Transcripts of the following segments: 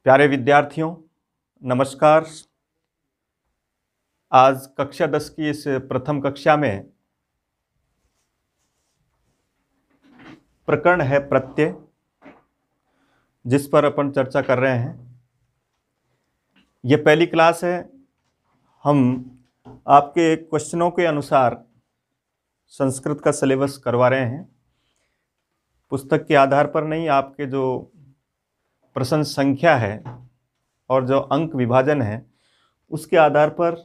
प्यारे विद्यार्थियों, नमस्कार। आज कक्षा 10 की इस प्रथम कक्षा में प्रकरण है प्रत्यय, जिस पर अपन चर्चा कर रहे हैं। यह पहली क्लास है। हम आपके क्वेश्चनों के अनुसार संस्कृत का सिलेबस करवा रहे हैं। पुस्तक के आधार पर नहीं, आपके जो प्रश्न संख्या है और जो अंक विभाजन है उसके आधार पर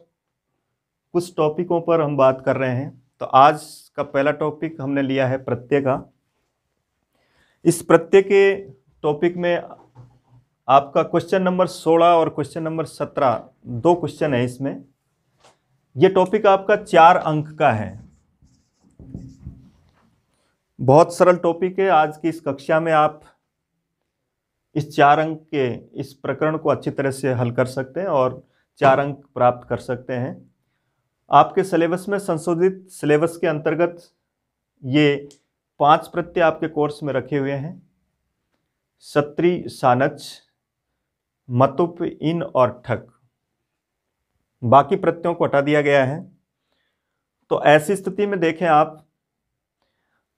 कुछ टॉपिकों पर हम बात कर रहे हैं। तो आज का पहला टॉपिक हमने लिया है प्रत्यय का। इस प्रत्यय के टॉपिक में आपका क्वेश्चन नंबर 16 और क्वेश्चन नंबर 17 दो क्वेश्चन है इसमें। यह टॉपिक आपका 4 अंक का है। बहुत सरल टॉपिक है। आज की इस कक्षा में आप इस 4 अंक के इस प्रकरण को अच्छी तरह से हल कर सकते हैं और 4 अंक प्राप्त कर सकते हैं। आपके सिलेबस में, संशोधित सिलेबस के अंतर्गत ये 5 प्रत्यय आपके कोर्स में रखे हुए हैं। सत्री, सानच, मतुप, इन और ठक। बाकी प्रत्ययों को हटा दिया गया है। तो ऐसी स्थिति में देखें आप,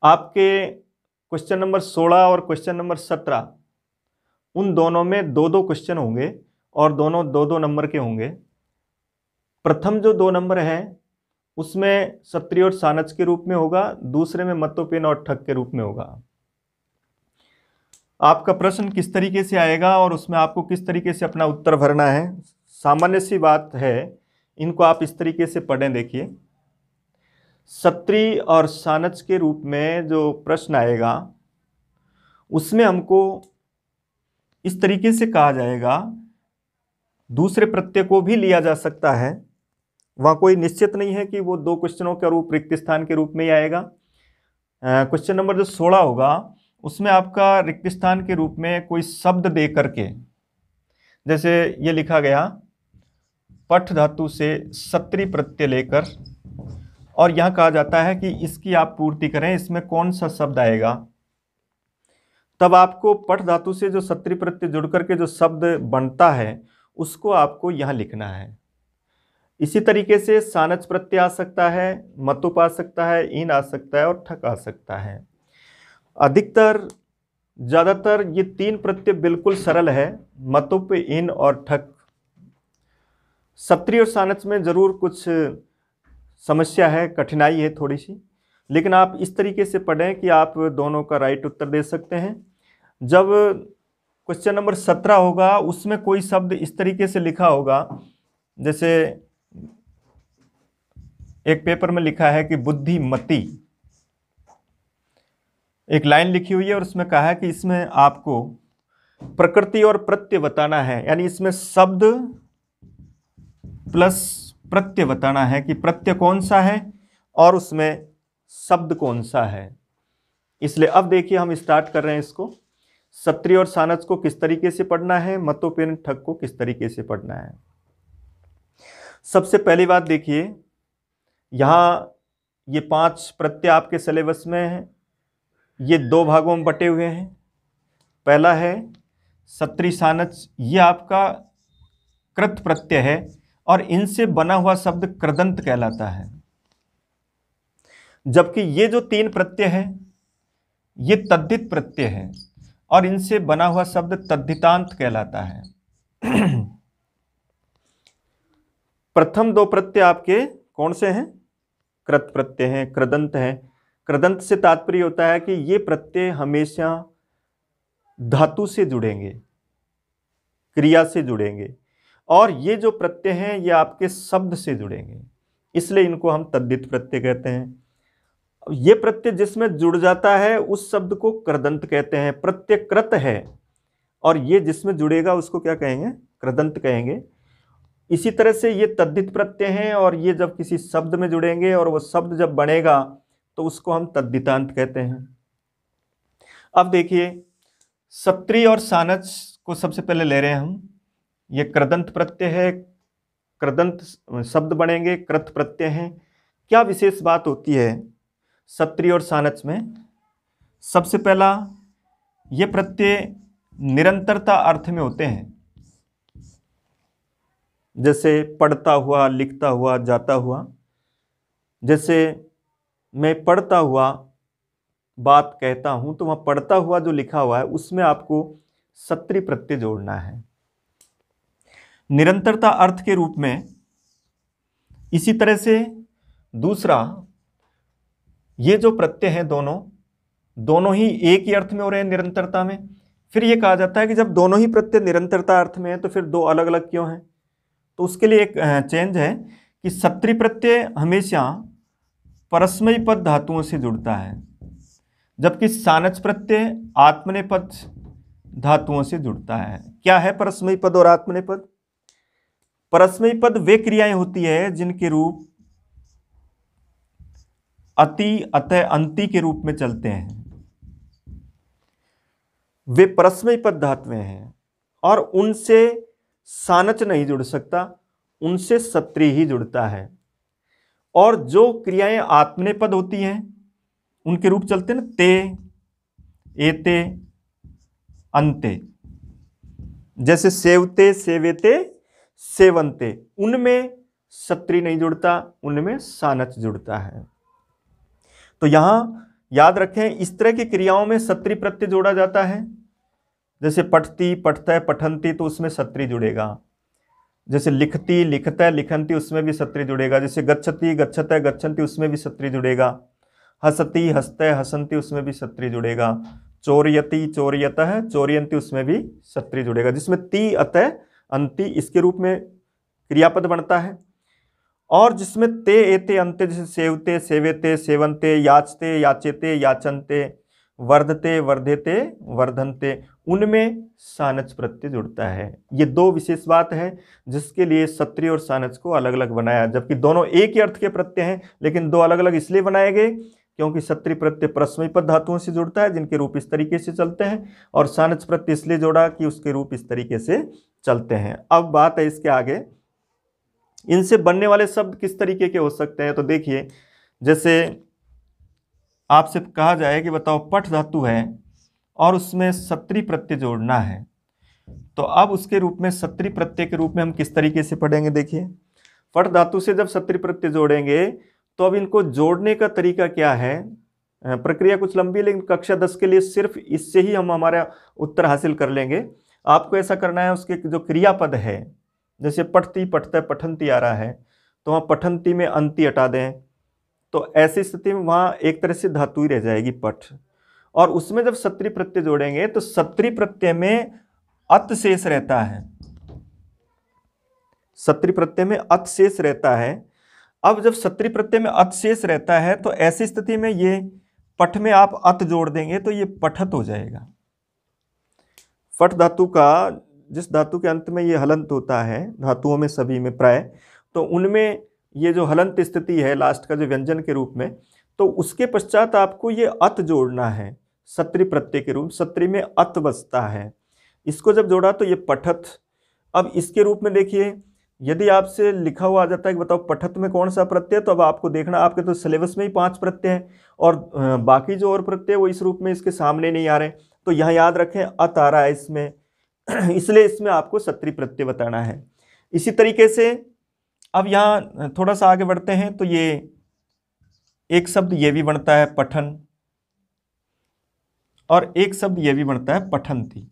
आपके क्वेश्चन नंबर 16 और क्वेश्चन नंबर 17 उन दोनों में 2-2 क्वेश्चन होंगे और दोनों 2-2 नंबर के होंगे। प्रथम जो 2 नंबर हैं उसमें सत्री और सानच के रूप में होगा, दूसरे में मतुपिन और ठक के रूप में होगा। आपका प्रश्न किस तरीके से आएगा और उसमें आपको किस तरीके से अपना उत्तर भरना है, सामान्य सी बात है। इनको आप इस तरीके से पढ़ें। देखिए, सत्री और सानच के रूप में जो प्रश्न आएगा उसमें हमको इस तरीके से कहा जाएगा, दूसरे प्रत्यय को भी लिया जा सकता है। वहाँ कोई निश्चित नहीं है कि वो 2 क्वेश्चनों का रूप रिक्त स्थान के रूप में ही आएगा। क्वेश्चन नंबर जो 16 होगा उसमें आपका रिक्त स्थान के रूप में कोई शब्द दे करके, जैसे ये लिखा गया पठ धातु से सत्री प्रत्यय लेकर, और यहाँ कहा जाता है कि इसकी आप पूर्ति करें, इसमें कौन सा शब्द आएगा। तब आपको पठ धातु से जो सत्री प्रत्यय जुड़ करके जो शब्द बनता है उसको आपको यहाँ लिखना है। इसी तरीके से सानच प्रत्यय आ सकता है, मतुप आ सकता है, इन आ सकता है और ठक आ सकता है। अधिकतर, ज़्यादातर ये 3 प्रत्यय बिल्कुल सरल है, मतुप, इन और ठक। सत्री और सानच में जरूर कुछ समस्या है, कठिनाई है थोड़ी सी, लेकिन आप इस तरीके से पढ़ें कि आप दोनों का राइट उत्तर दे सकते हैं। जब क्वेश्चन नंबर 17 होगा उसमें कोई शब्द इस तरीके से लिखा होगा, जैसे एक पेपर में लिखा है कि बुद्धिमती, एक लाइन लिखी हुई है और उसमें कहा है कि इसमें आपको प्रकृति और प्रत्यय बताना है, यानी इसमें शब्द प्लस प्रत्यय बताना है कि प्रत्यय कौन सा है और उसमें शब्द कौन सा है। इसलिए अब देखिए हम स्टार्ट कर रहे हैं इसको। सत्री और सानच को किस तरीके से पढ़ना है, मतुपिन ठक को किस तरीके से पढ़ना है। सबसे पहली बात देखिए, यहाँ ये 5 प्रत्यय आपके सिलेबस में हैं। ये 2 भागों में बटे हुए हैं। पहला है सत्री सानच, ये आपका कृत प्रत्यय है और इनसे बना हुआ शब्द कृदंत कहलाता है। जबकि ये जो 3 प्रत्यय है ये तद्धित प्रत्यय है और इनसे बना हुआ शब्द तद्धितांत कहलाता है। प्रथम 2 प्रत्यय आपके कौन से हैं? कृत प्रत्यय हैं, कृदंत हैं। कृदंत से तात्पर्य होता है कि ये प्रत्यय हमेशा धातु से जुड़ेंगे, क्रिया से जुड़ेंगे, और ये जो प्रत्यय हैं ये आपके शब्द से जुड़ेंगे, इसलिए इनको हम तद्धित प्रत्यय कहते हैं। ये प्रत्यय जिसमें जुड़ जाता है उस शब्द को कृदंत कहते हैं। प्रत्यय कृत है और ये जिसमें जुड़ेगा उसको क्या कहेंगे? कृदंत कहेंगे। इसी तरह से ये तद्धित प्रत्यय हैं और ये जब किसी शब्द में जुड़ेंगे और वो शब्द जब बनेगा तो उसको हम तद्धितांत कहते हैं। अब देखिए, सत्री और सानच को सबसे पहले ले रहे हैं हम। ये कृदंत प्रत्यय है, कृदंत शब्द बनेंगे, कृत प्रत्यय हैं। क्या विशेष बात होती है सत्री और सानच में? सबसे पहला, ये प्रत्यय निरंतरता अर्थ में होते हैं। जैसे पढ़ता हुआ, लिखता हुआ, जाता हुआ। जैसे मैं पढ़ता हुआ बात कहता हूं, तो वहां पढ़ता हुआ जो लिखा हुआ है उसमें आपको सत्री प्रत्यय जोड़ना है। निरंतरता अर्थ के रूप में इसी तरह से दूसरा, ये जो प्रत्यय हैं दोनों ही एक ही अर्थ में हो रहे हैं निरंतरता में। फिर ये कहा जाता है कि जब दोनों ही प्रत्यय निरंतरता अर्थ में है तो फिर दो अलग अलग क्यों हैं? तो उसके लिए एक चेंज है कि सत्री प्रत्यय हमेशा परस्मयी पद धातुओं से जुड़ता है, जबकि सानच प्रत्यय आत्मनेपद धातुओं से जुड़ता है। क्या है परस्मयी पद और आत्मनेपद? परस्मयी पद वे क्रियाएं होती है जिनके रूप अति, अतः, अंति के रूप में चलते हैं। वे परस्मयी पद धातुएं हैं और उनसे सानच नहीं जुड़ सकता, उनसे सत्री ही जुड़ता है। और जो क्रियाएं आत्मनेपद होती हैं उनके रूप चलते हैं ना, ते, एते, अंते। जैसे सेवते, सेवेते, सेवंते, उनमें सत्री नहीं जुड़ता, उनमें सानच जुड़ता है। तो यहां याद रखें, इस तरह की क्रियाओं में सत्री प्रत्यय जोड़ा जाता है। जैसे पठती, पठतय, पठंती, तो उसमें सत्री जुड़ेगा। जैसे लिखती, लिखतय, लिखंती, उसमें भी सत्री जुड़ेगा। जैसे गच्छति, गच्छतय, गच्छन्ति, उसमें भी सत्री जुड़ेगा। हसती, हस्तय, हसंती, उसमें भी सत्री जुड़ेगा। चोरयति, चोरयतः, चोरयंती, उसमें भी सत्री जुड़ेगा। जिसमें ती, अतः, अंति इसके रूप में क्रियापद बनता है। और जिसमें ते, एते, अंते, जैसे सेवते, सेवेते, सेवंते, याचते, याचेते, याचनते, वर्धते, वर्धेते, वर्धनते, उनमें सानच प्रत्यय जुड़ता है। ये दो विशेष बात है जिसके लिए सत्री और सानच को अलग अलग बनाया, जबकि दोनों एक ही अर्थ के प्रत्यय हैं, लेकिन दो अलग अलग इसलिए बनाए गए क्योंकि सत्री प्रत्यय परस्मयी पद धातुओं से जुड़ता है जिनके रूप इस तरीके से चलते हैं, और सानच प्रत्यय इसलिए जोड़ा कि उसके रूप इस तरीके से चलते हैं। अब बात है इसके आगे, इनसे बनने वाले शब्द किस तरीके के हो सकते हैं? तो देखिए, जैसे आपसे कहा जाए कि बताओ पठ धातु है और उसमें सत्री प्रत्यय जोड़ना है, तो अब उसके रूप में सत्री प्रत्यय के रूप में हम किस तरीके से पढ़ेंगे? देखिए, पठ धातु से जब सत्री प्रत्यय जोड़ेंगे तो अब इनको जोड़ने का तरीका क्या है? प्रक्रिया कुछ लंबी है, लेकिन कक्षा 10 के लिए सिर्फ इससे ही हम हमारा उत्तर हासिल कर लेंगे। आपको ऐसा करना है, उसके जो क्रियापद है, जैसे पठती, पठतय, पठंती आ रहा है, तो वहाँ पठंती में अंति हटा दें, तो ऐसी स्थिति में वहाँ एक तरह से धातु ही रह जाएगी पठ। और उसमें जब सत्री प्रत्यय जोड़ेंगे तो सत्री प्रत्यय में अत शेष रहता है, सत्री प्रत्यय में अत शेष रहता है। अब जब सत्री प्रत्यय में अत शेष रहता है तो ऐसी स्थिति में ये पठ में आप अत जोड़ देंगे तो ये पठत हो जाएगा। फट धातु का, जिस धातु के अंत में ये हलंत होता है, धातुओं में सभी में प्राय, तो उनमें ये जो हलंत स्थिति है लास्ट का जो व्यंजन के रूप में, तो उसके पश्चात आपको ये अत जोड़ना है सत्री प्रत्यय के रूप। सत्री में अत बसता है, इसको जब जोड़ा तो ये पठत। अब इसके रूप में देखिए, यदि आपसे लिखा हुआ आ जाता है कि बताओ पठत में कौन सा प्रत्यय, तो अब आपको देखना, आपके तो सिलेबस में ही 5 प्रत्यय हैं और बाकी जो और प्रत्यय वो इस रूप में इसके सामने नहीं आ रहे, तो यहाँ याद रखें अत आ रहा है इसमें, इसलिए इसमें आपको सत्री प्रत्यय बताना है। इसी तरीके से अब यहाँ थोड़ा सा आगे बढ़ते हैं तो ये एक शब्द ये भी बनता है पठन, और एक शब्द ये भी बनता है पठंती।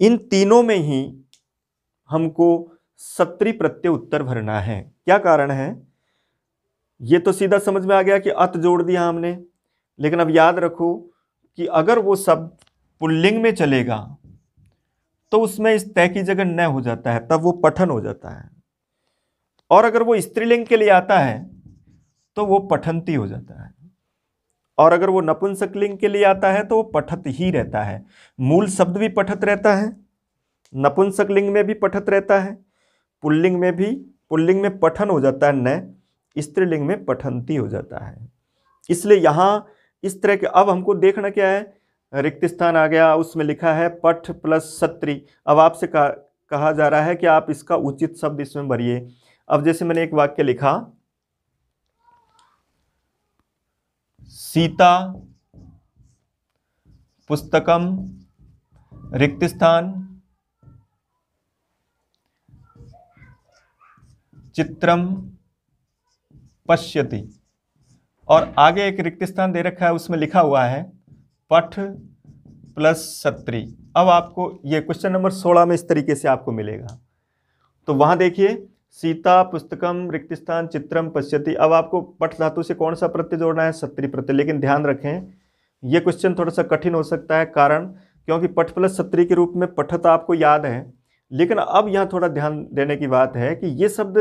इन तीनों में ही हमको सत्री प्रत्यय उत्तर भरना है। क्या कारण है? ये तो सीधा समझ में आ गया कि अत जोड़ दिया हमने, लेकिन अब याद रखो कि अगर वो शब्द पुल्लिंग में चलेगा तो उसमें इस तय की जगह न हो जाता है, तब वो पठन हो जाता है। और अगर वो स्त्रीलिंग के लिए आता है तो वो पठंती हो जाता है। और अगर वो नपुंसक लिंग के लिए आता है तो वो पठत ही रहता है। मूल शब्द भी पठत रहता है, नपुंसक लिंग में भी पठत रहता है, पुल्लिंग में भी, पुल्लिंग में पठन हो जाता है न, स्त्रीलिंग में पठंती हो जाता है। इसलिए यहाँ इस तरह के, अब हमको देखना क्या है, रिक्त स्थान आ गया, उसमें लिखा है पठ प्लस सत्री। अब आपसे कहा जा रहा है कि आप इसका उचित शब्द इसमें भरिए। अब जैसे मैंने एक वाक्य लिखा, सीता पुस्तकम रिक्त स्थान चित्रम पश्यति, और आगे एक रिक्त स्थान दे रखा है, उसमें लिखा हुआ है पठ प्लस सत्री। अब आपको ये क्वेश्चन नंबर 16 में इस तरीके से आपको मिलेगा। तो वहां देखिए सीता पुस्तकम रिक्त स्थान चित्रम पश्यति। अब आपको पठ धातु से कौन सा प्रत्यय जोड़ना है? सत्री प्रत्यय। लेकिन ध्यान रखें ये क्वेश्चन थोड़ा सा कठिन हो सकता है, कारण क्योंकि पठ प्लस सत्री के रूप में पठ तो आपको याद है, लेकिन अब यहाँ थोड़ा ध्यान देने की बात है कि ये शब्द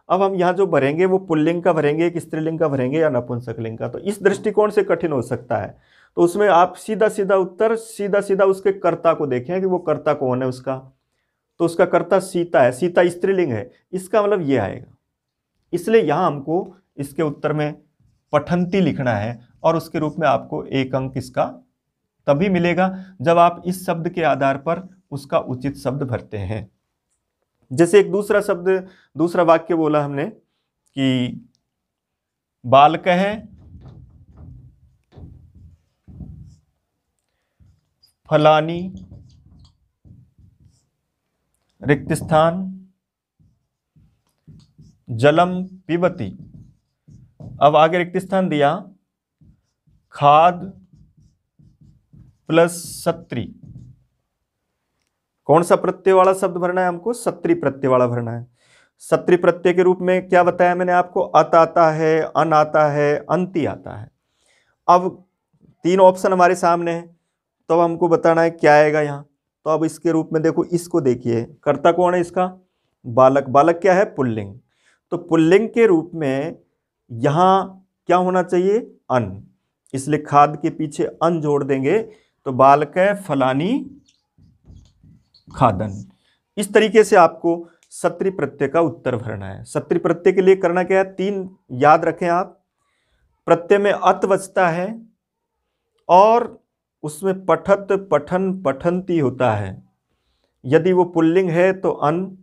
अब हम यहाँ जो भरेंगे वो पुल्लिंग का भरेंगे कि स्त्रीलिंग का भरेंगे या नपुंसकलिंग का। तो इस दृष्टिकोण से कठिन हो सकता है। तो उसमें आप सीधा सीधा उत्तर सीधा सीधा उसके कर्ता को देखें कि वो कर्ता कौन है उसका। तो उसका कर्ता सीता है, सीता स्त्रीलिंग है, इसका मतलब ये आएगा। इसलिए यहाँ हमको इसके उत्तर में पठंती लिखना है और उसके रूप में आपको 1 अंक इसका तभी मिलेगा जब आप इस शब्द के आधार पर उसका उचित शब्द भरते हैं। जैसे एक दूसरा शब्द, दूसरा वाक्य बोला हमने कि बालकः फलानी रिक्त स्थान जलम पिबती। अब आगे रिक्त स्थान दिया खाद प्लस सत्री। कौन सा प्रत्यय वाला शब्द भरना है हमको? सत्री प्रत्यय वाला भरना है। सत्री प्रत्यय के रूप में क्या बताया मैंने आपको? अत आता है, अन आता है, अंति आता है। अब 3 ऑप्शन हमारे सामने है, तो अब हमको बताना है क्या आएगा यहाँ। तो अब इसके रूप में देखो, इसको देखिए, कर्ता कौन है इसका? बालक। बालक क्या है? पुल्लिंग। तो पुल्लिंग के रूप में यहाँ क्या होना चाहिए? अन। इसलिए खाद के पीछे अन जोड़ देंगे तो बालक है फलानी खादन। इस तरीके से आपको सत्री प्रत्यय का उत्तर भरना है। सत्री प्रत्यय के लिए करना क्या है? 3 याद रखें आप। प्रत्यय में अत बचता है और उसमें पठत, पठन, पठंती होता है। यदि वो पुल्लिंग है तो अन,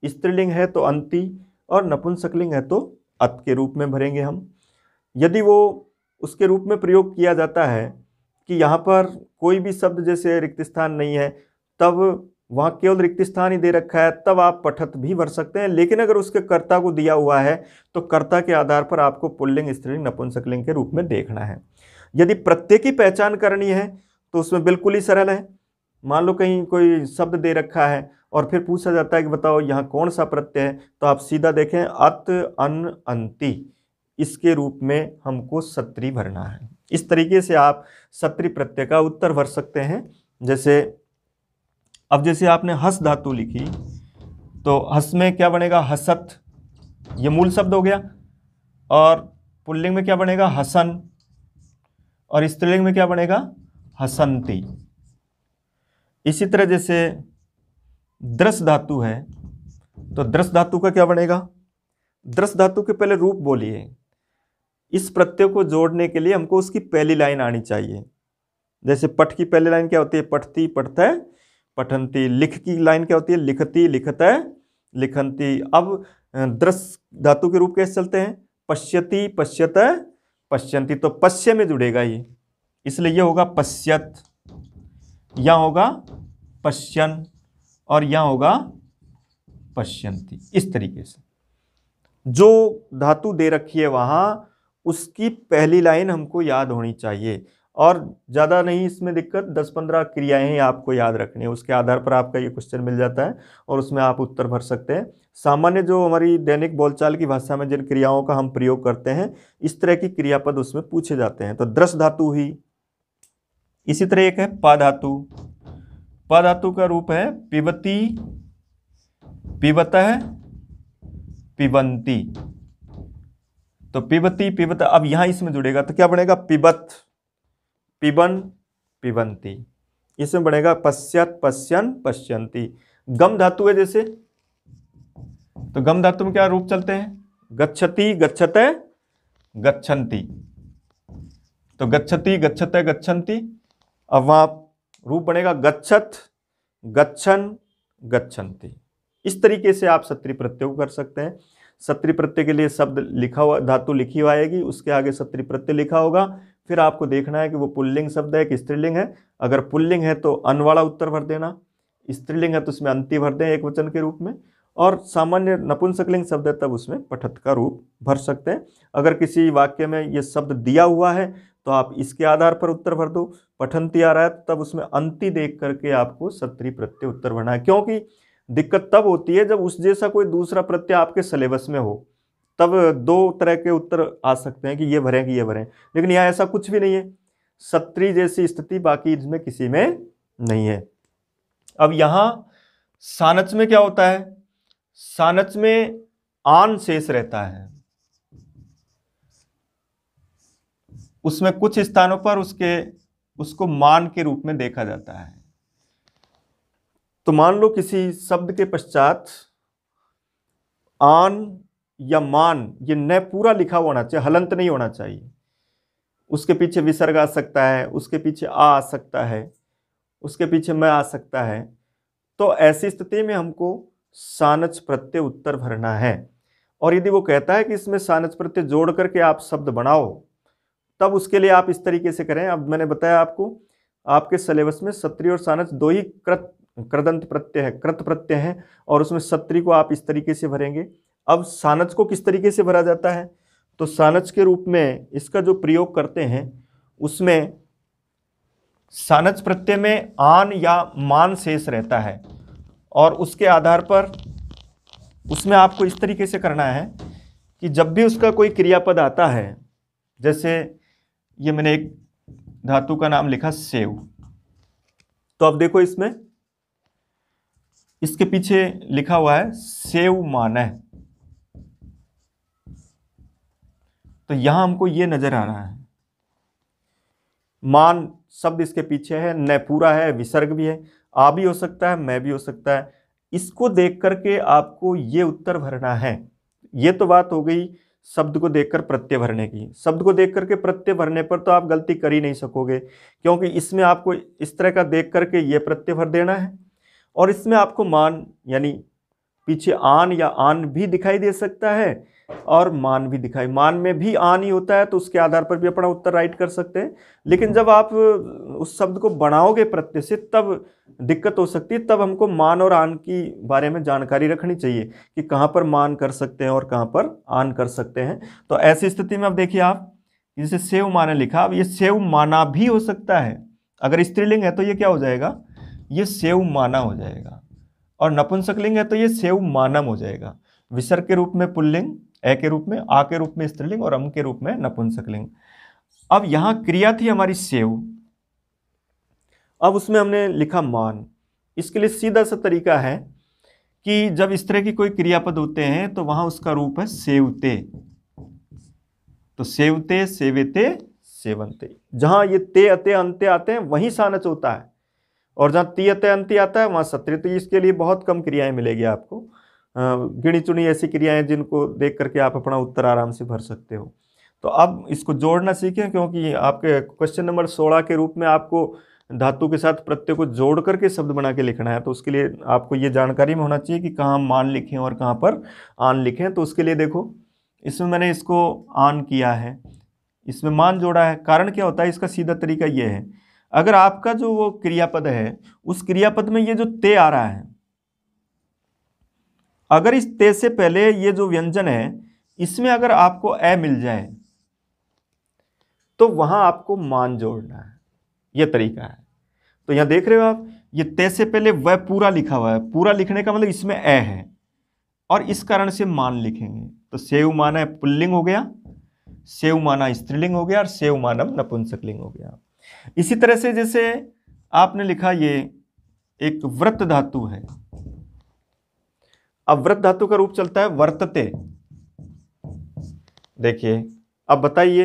स्त्रीलिंग है तो अंति, और नपुंसकलिंग है तो अत के रूप में भरेंगे हम। यदि वो उसके रूप में प्रयोग किया जाता है कि यहाँ पर कोई भी शब्द जैसे रिक्त स्थान नहीं है, तब वहाँ केवल रिक्त स्थान ही दे रखा है, तब आप पठत भी भर सकते हैं। लेकिन अगर उसके कर्ता को दिया हुआ है तो कर्ता के आधार पर आपको पुल्लिंग, स्त्रीलिंग, नपुंसकलिंग के रूप में देखना है। यदि प्रत्यय की पहचान करनी है तो उसमें बिल्कुल ही सरल है। मान लो कहीं कोई शब्द दे रखा है और फिर पूछा जाता है कि बताओ यहाँ कौन सा प्रत्यय है, तो आप सीधा देखें अत, अन, अंति, इसके रूप में हमको सत्री भरना है। इस तरीके से आप सत्री प्रत्यय का उत्तर भर सकते हैं। जैसे अब जैसे आपने हस धातु लिखी तो हस में क्या बनेगा? हसत, ये मूल शब्द हो गया। और पुल्लिंग में क्या बनेगा? हसन, और स्त्रीलिंग में क्या बनेगा? हसंती। इसी तरह जैसे द्रस धातु है तो द्रस धातु का क्या बनेगा? द्रस धातु के पहले रूप बोलिए। इस प्रत्यय को जोड़ने के लिए हमको उसकी पहली लाइन आनी चाहिए। जैसे पठ की पहली लाइन क्या होती है? पठती, पठतै, पठंती। लिख की लाइन क्या होती है? लिखती, लिखतै, लिखंती। अब द्रस धातु के रूप कैसे चलते हैं? पश्यति, पश्यतै, पश्यंती। तो पश्य में जुड़ेगा ये, इसलिए ये होगा पश्यत, यहाँ होगा पश्यन, और यहाँ होगा पश्यंती। इस तरीके से जो धातु दे रखी है वहाँ उसकी पहली लाइन हमको याद होनी चाहिए। और ज़्यादा नहीं इसमें दिक्कत, 10-15 क्रियाएं ही आपको याद रखनी है। उसके आधार पर आपका ये क्वेश्चन मिल जाता है और उसमें आप उत्तर भर सकते हैं। सामान्य जो हमारी दैनिक बोलचाल की भाषा में जिन क्रियाओं का हम प्रयोग करते हैं, इस तरह की क्रियापद उसमें पूछे जाते हैं। तो द्रस धातु ही। इसी तरह एक है पा धातु। पा धातु का रूप है पिबती, पिबतः, पिबंती। तो पिबती, पिबत, अब यहां इसमें जुड़ेगा तो क्या बनेगा? पिबत, पिबन, पिबंती। इसमें बनेगा पश्यत, पश्यन, पश्यंती। गम धातु है जैसे, तो गम धातु में क्या रूप चलते हैं? गच्छति, गच्छते, गच्छन्ति। तो गच्छति, गच्छते, गच्छन्ति। अब वहां रूप बनेगा गच्छत, गच्छन, गच्छन्ति। इस तरीके से आप सत्री प्रत्यय को कर सकते हैं। सत्री प्रत्यय के लिए शब्द लिखा हुआ, धातु लिखी हुई आएगी, उसके आगे सत्री प्रत्यय लिखा होगा। फिर आपको देखना है कि वो पुल्लिंग शब्द है कि स्त्रीलिंग है। अगर पुल्लिंग है तो अन वाला उत्तर भर देना, स्त्रीलिंग है तो उसमें अंति भर दें एक वचन के रूप में, और सामान्य नपुंसकलिंग शब्द है तब उसमें पठत का रूप भर सकते हैं। अगर किसी वाक्य में ये शब्द दिया हुआ है तो आप इसके आधार पर उत्तर भर दो। पठंती आ रहा है तब उसमें अंति देख करके आपको सत्री प्रत्यय उत्तर भरना है, क्योंकि दिक्कत तब होती है जब उस जैसा कोई दूसरा प्रत्यय आपके सिलेबस में हो, तब दो तरह के उत्तर आ सकते हैं कि ये भरें कि ये भरें, लेकिन यहाँ ऐसा कुछ भी नहीं है। सत्री जैसी स्थिति बाकी इसमें किसी में नहीं है। अब यहां सानच में क्या होता है, सानच में आन शेष रहता है, उसमें कुछ स्थानों पर उसको मान के रूप में देखा जाता है। तो मान लो किसी शब्द के पश्चात आन या मान, ये न पूरा लिखा होना चाहिए, हलंत नहीं होना चाहिए। उसके पीछे विसर्ग आ सकता है, उसके पीछे आ सकता है, उसके पीछे मैं आ सकता है। तो ऐसी स्थिति में हमको सानच प्रत्यय उत्तर भरना है। और यदि वो कहता है कि इसमें सानच प्रत्यय जोड़ करके आप शब्द बनाओ, तब उसके लिए आप इस तरीके से करें। अब मैंने बताया आपको, आपके सिलेबस में सत्री और सानच दो ही कृदंत प्रत्यय है, कृत प्रत्यय है, और उसमें सत्री को आप इस तरीके से भरेंगे। अब सानच को किस तरीके से भरा जाता है, तो सानच के रूप में इसका जो प्रयोग करते हैं उसमें सानच प्रत्यय में आन या मान शेष रहता है, और उसके आधार पर उसमें आपको इस तरीके से करना है कि जब भी उसका कोई क्रियापद आता है, जैसे ये मैंने एक धातु का नाम लिखा सेव, तो अब देखो इसमें इसके पीछे लिखा हुआ है सेव मानह, तो यहां हमको ये नजर आ रहा है मान शब्द इसके पीछे है, न पूरा है, विसर्ग भी है, आ भी हो सकता है, मैं भी हो सकता है। इसको देख करके आपको ये उत्तर भरना है। ये तो बात हो गई शब्द को देखकर प्रत्यय भरने की। शब्द को देख करके प्रत्यय भरने पर तो आप गलती कर ही नहीं सकोगे, क्योंकि इसमें आपको इस तरह का देख करके ये प्रत्यय भर देना है, और इसमें आपको मान यानी पीछे आन या आन भी दिखाई दे सकता है और मान भी दिखाई, मान में भी आन ही होता है, तो उसके आधार पर भी अपना उत्तर राइट कर सकते हैं। लेकिन जब आप उस शब्द को बनाओगे प्रत्यय से तब दिक्कत हो सकती है। तब हमको मान और आन की बारे में जानकारी रखनी चाहिए कि कहाँ पर मान कर सकते हैं और कहाँ पर आन कर सकते हैं। तो ऐसी स्थिति में अब देखिए आप, जैसे सेव माना लिखा, अब ये सेव माना भी हो सकता है। अगर स्त्रीलिंग है तो ये क्या हो जाएगा, ये सेव माना हो जाएगा, और नपुंसकलिंग है तो ये सेव मानम हो जाएगा। विसर्ग के रूप में पुल्लिंग, ए के रूप में, आ के रूप में स्त्रीलिंग और अम के रूप में नपुंसकलिंग। अब यहां क्रिया थी हमारी सेव, अब उसमें हमने लिखा मान। इसके लिए सीधा सा तरीका है कि जब इस तरह की कोई क्रियापद होते हैं तो वहां उसका रूप है सेवते। तो सेवते, सेवेते, सेवंते। जहां ये ते अते अंत्य आते हैं वहीं सानच होता है, और जहां ती अते अंत्य आता है वहां सत्री। तो इसके लिए बहुत कम क्रियाएं मिलेगी आपको, गिनी चुनी ऐसी क्रियाएं जिनको देख करके आप अपना उत्तर आराम से भर सकते हो। तो अब इसको जोड़ना सीखें, क्योंकि आपके क्वेश्चन नंबर 16 के रूप में आपको धातु के साथ प्रत्यय को जोड़ करके शब्द बना के लिखना है। तो उसके लिए आपको ये जानकारी में होना चाहिए कि कहाँ मान लिखें और कहाँ पर आन लिखें। तो उसके लिए देखो, इसमें मैंने इसको आन किया है, इसमें मान जोड़ा है। कारण क्या होता है, इसका सीधा तरीका ये है, अगर आपका जो वो क्रियापद है उस क्रियापद में ये जो ते आ रहा है, अगर इस ते से पहले ये जो व्यंजन है इसमें अगर आपको ए मिल जाए तो वहां आपको मान जोड़ना है। यह तरीका है। तो यहां देख रहे हो आप, ये ते से पहले वह पूरा लिखा हुआ है, पूरा लिखने का मतलब इसमें ए है, और इस कारण से मान लिखेंगे। तो सेव माना पुल्लिंग हो गया, सेव माना स्त्रीलिंग हो गया, और सेव मानम नपुंसकलिंग हो गया। इसी तरह से जैसे आपने लिखा ये एक व्रत धातु है, अब व्रत धातु का रूप चलता है वर्तते। देखिए अब बताइए,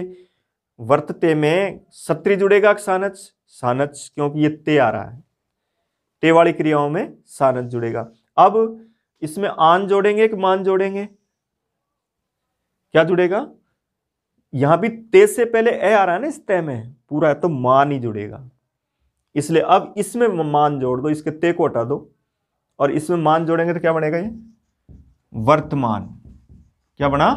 वर्तते में सत्री जुड़ेगा कि सानच? सानच, क्योंकि ये ते आ रहा है, ते वाली क्रियाओं में सानच जुड़ेगा। अब इसमें आन जोड़ेंगे कि मान जोड़ेंगे? क्या जुड़ेगा? यहां भी ते से पहले ए आ रहा है ना, इस ते में पूरा है, तो मान ही जुड़ेगा। इसलिए अब इसमें मान जोड़ दो, इसके ते को हटा दो, और इसमें मान जोड़ेंगे तो क्या बनेगा? ये वर्तमान। क्या बना?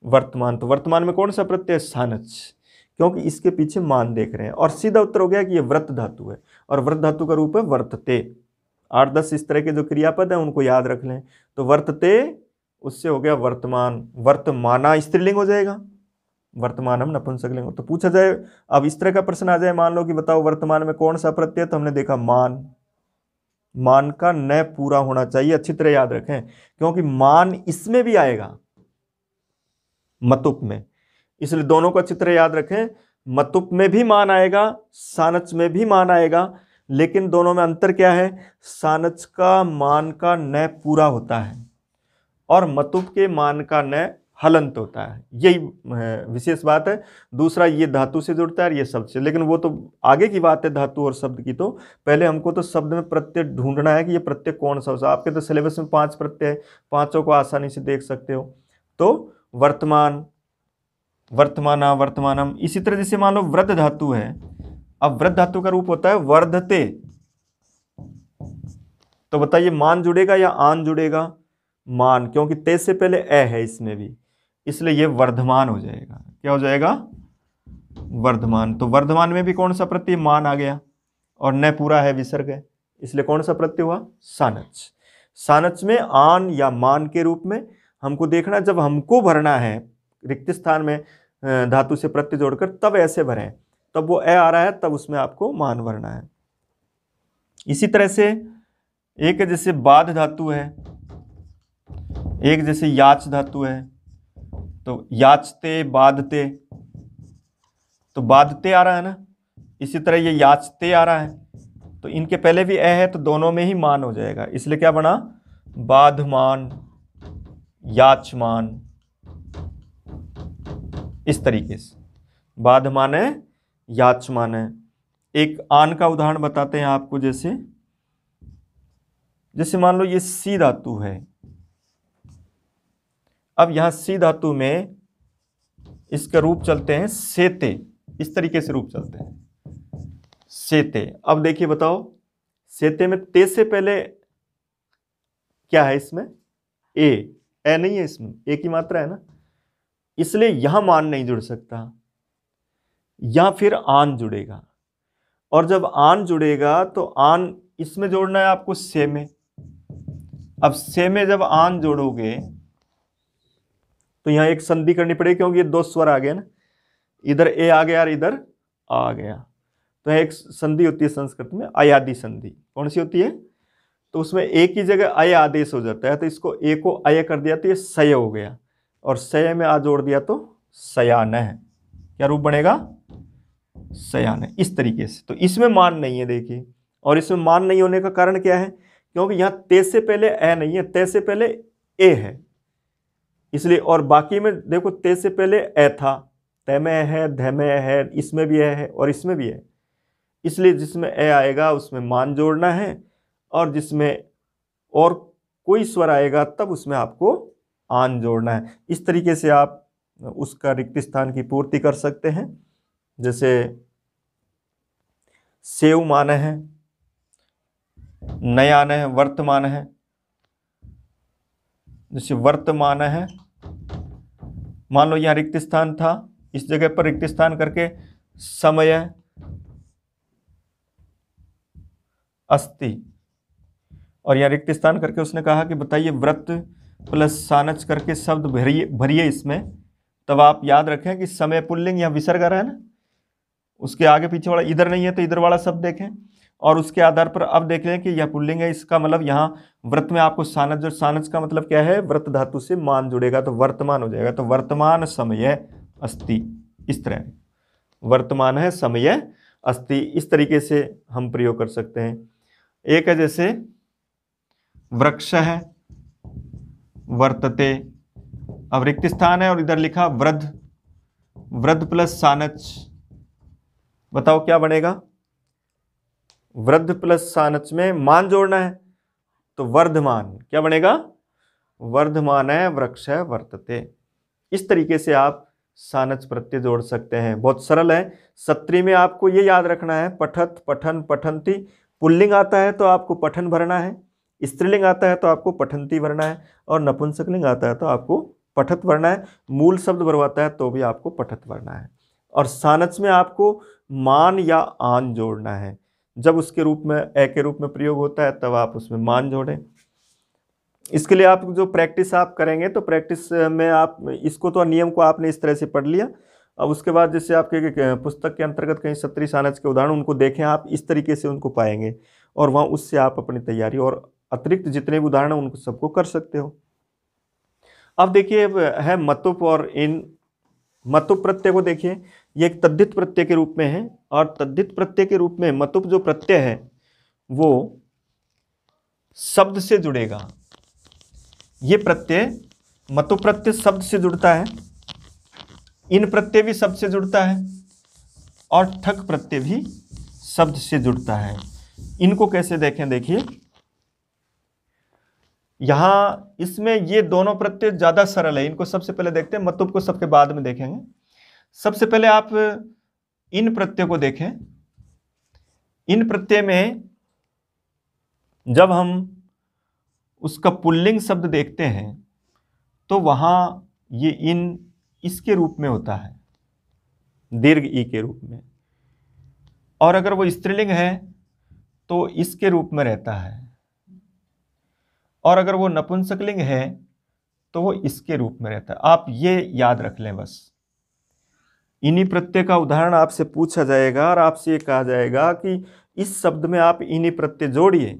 वर्तमान। तो वर्तमान में कौन सा प्रत्यय? सानच, क्योंकि इसके पीछे मान देख रहे हैं। और सीधा उत्तर हो गया कि ये व्रत धातु है, और व्रत धातु का रूप है वर्तते। 8-10 इस तरह के जो क्रियापद हैं उनको याद रख लें। तो वर्तते उससे हो गया वर्तमान, वर्तमाना स्त्रीलिंग हो जाएगा, वर्तमानम नपुंसकलिंग हो। तो पूछा जाए, अब इस तरह का प्रश्न आ जाए, मान लो कि बताओ वर्तमान में कौन सा प्रत्यय, तो हमने देखा मान, मान का न पूरा होना चाहिए, अच्छी तरह याद रखें, क्योंकि मान इसमें भी आएगा मतुप में, इसलिए दोनों को अच्छी तरह याद रखें। मतुप में भी मान आएगा, सानच में भी मान आएगा, लेकिन दोनों में अंतर क्या है, सानच का मान का न पूरा होता है और मतुप के मान का न हलंत होता है, यही विशेष बात है। दूसरा ये धातु से जुड़ता है और ये शब्द से, लेकिन वो तो आगे की बात है धातु और शब्द की। तो पहले हमको तो शब्द में प्रत्यय ढूंढना है कि ये प्रत्यय कौन सा होगा। आपके तो सिलेबस में 5 प्रत्यय है, पांचों को आसानी से देख सकते हो। तो वर्तमान, वर्तमाना, वर्तमानम। इसी तरह जैसे मान लो वृद्ध धातु है, अब वृद्ध धातु का रूप होता है वर्धते, तो बताइए मान जुड़ेगा या आन जुड़ेगा, मान, क्योंकि ते से पहले ए है इसमें भी, इसलिए ये वर्धमान हो जाएगा। क्या हो जाएगा, वर्धमान। तो वर्धमान में भी कौन सा प्रत्यय, मान आ गया और न पूरा है, विसर्ग है, इसलिए कौन सा प्रत्यय हुआ, सानच। सानच में आन या मान के रूप में हमको देखना, जब हमको भरना है रिक्त स्थान में धातु से प्रत्यय जोड़कर, तब ऐसे भरें, तब वो ए आ रहा है तब उसमें आपको मान भरना है। इसी तरह से एक जैसे बाध धातु है, एक जैसे याच धातु है, तो याचते बाधते, तो बाधते आ रहा है ना, इसी तरह ये याचते आ रहा है, तो इनके पहले भी ए है तो दोनों में ही मान हो जाएगा, इसलिए क्या बना, बाधमान, याचमान, इस तरीके से बाधमान है, याचमान है। एक आन का उदाहरण बताते हैं आपको, जैसे मान लो ये सी धातु है, अब यहां सी धातु में इसका रूप चलते हैं सेते, इस तरीके से रूप चलते हैं सेते। अब देखिए बताओ, सेते में ते से पहले क्या है, इसमें ए नहीं है, इसमें ए की मात्रा है ना, इसलिए यहां मान नहीं जुड़ सकता, या फिर आन जुड़ेगा, और जब आन जुड़ेगा तो आन इसमें जोड़ना है आपको से में। अब से में जब आन जोड़ोगे तो यहां एक संधि करनी पड़ेगी, क्योंकि ये 2 स्वर आ गए ना, इधर ए आ गया और इधर आ गया, तो एक संधि होती है संस्कृत में अयादि संधि। कौन सी होती है, तो उसमें ए की जगह अय आदेश हो जाता है, तो इसको ए को अय कर दिया तो ये सय हो गया, और सय में आ जोड़ दिया तो सयान है, क्या रूप बनेगा, सयान है, इस तरीके से। तो इसमें मान नहीं है देखिए, और इसमें मान नहीं होने का कारण क्या है, क्योंकि यहां ते से पहले ए नहीं है, ते से पहले ए है, इसलिए। और बाकी में देखो ते से पहले ए था, तय में है, ध में है, इसमें भी है और इसमें भी है, इसलिए जिसमें ए आएगा उसमें मान जोड़ना है, और जिसमें और कोई स्वर आएगा तब उसमें आपको आन जोड़ना है। इस तरीके से आप उसका रिक्त स्थान की पूर्ति कर सकते हैं। जैसे सेव मान है, नयान है, वर्तमान है, जैसे वर्तमान है, मान लो यहां रिक्त स्थान था, इस जगह पर रिक्त स्थान करके समय अस्ति, और यहां रिक्त स्थान करके उसने कहा कि बताइए व्रत प्लस सानच करके शब्द भरिए इसमें, तब आप याद रखें कि समय पुल्लिंग या विसर्ग आ रहा है ना, उसके आगे पीछे वाला इधर नहीं है तो इधर वाला शब्द देखें, और उसके आधार पर अब देख लें कि यह पुल्लिंग है, इसका मतलब यहाँ व्रत में आपको सानच, जो सानच का मतलब क्या है, व्रत धातु से मान जुड़ेगा तो वर्तमान हो जाएगा, तो वर्तमान समय अस्ति, इस तरह वर्तमान है, समय अस्ति, इस तरीके से हम प्रयोग कर सकते हैं। एक है जैसे वृक्ष है, वर्तते, अब रिक्त स्थान है और इधर लिखा वृद्ध, वृद्ध प्लस सानच, बताओ क्या बनेगा, वृद्ध प्लस सानच में मान जोड़ना है तो वर्धमान, क्या बनेगा, वर्धमान है, वृक्ष है, वर्तते। इस तरीके से आप सानच प्रत्यय जोड़ सकते हैं, बहुत सरल है। सत्री में आपको ये याद रखना है, पठत, पठन, पठंती, पुल्लिंग आता है तो आपको पठन भरना है, स्त्रीलिंग आता है तो आपको पठंती भरना है, और नपुंसकलिंग आता है तो आपको पठत भरना है, मूल शब्द भरवाता है तो भी आपको पठत भरना है। और सानच में आपको मान या आन जोड़ना है, जब उसके रूप में ए के रूप में प्रयोग होता है तब आप उसमें मान जोड़ें। इसके लिए आप जो प्रैक्टिस आप करेंगे तो प्रैक्टिस में आप इसको तो नियम को आपने इस तरह से पढ़ लिया। अब उसके बाद जैसे आपके पुस्तक के अंतर्गत कहीं सप्तरी सानच के उदाहरण उनको देखें, आप इस तरीके से उनको पाएंगे और वहाँ उससे आप अपनी तैयारी और अतिरिक्त जितने भी उदाहरण हैं उनको सबको कर सकते हो। अब देखिए है मतुप और इन मतुप प्रत्यय को देखिए, ये एक तद्धित प्रत्यय के रूप में है और तद्धित प्रत्यय के रूप में मतुप जो प्रत्यय है वो शब्द से जुड़ेगा। ये प्रत्यय मतुप प्रत्यय शब्द से जुड़ता है, इन प्रत्यय भी शब्द से जुड़ता है और ठक प्रत्यय भी शब्द से जुड़ता है। इनको कैसे देखें, देखिए यहां इसमें ये दोनों प्रत्यय ज्यादा सरल है। इनको सबसे पहले देखते हैं, मतुप को सबके बाद में देखेंगे। सबसे पहले आप इन प्रत्यय को देखें। इन प्रत्यय में जब हम उसका पुल्लिंग शब्द देखते हैं तो वहां ये इन इसके रूप में होता है, दीर्घ ई के रूप में, और अगर वो स्त्रीलिंग है तो इसके रूप में रहता है, और अगर वो नपुंसकलिंग है तो वो इसके रूप में रहता है। आप ये याद रख लें बस। इन्हीं प्रत्यय का उदाहरण आपसे पूछा जाएगा और आपसे ये कहा जाएगा कि इस शब्द में आप इन्हीं प्रत्यय जोड़िए,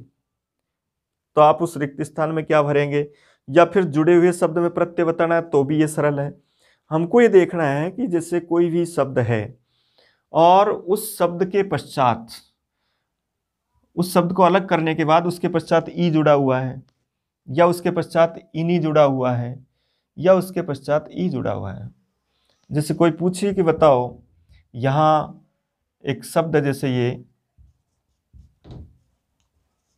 तो आप उस रिक्त स्थान में क्या भरेंगे, या फिर जुड़े हुए शब्द में प्रत्यय बताना है तो भी ये सरल है। हमको ये देखना है कि जैसे कोई भी शब्द है और उस शब्द के पश्चात, उस शब्द को अलग करने के बाद उसके पश्चात ई जुड़ा हुआ है, या उसके पश्चात इनी जुड़ा हुआ है, या उसके पश्चात ई जुड़ा हुआ है। जैसे कोई पूछे कि बताओ यहाँ एक शब्द है, जैसे ये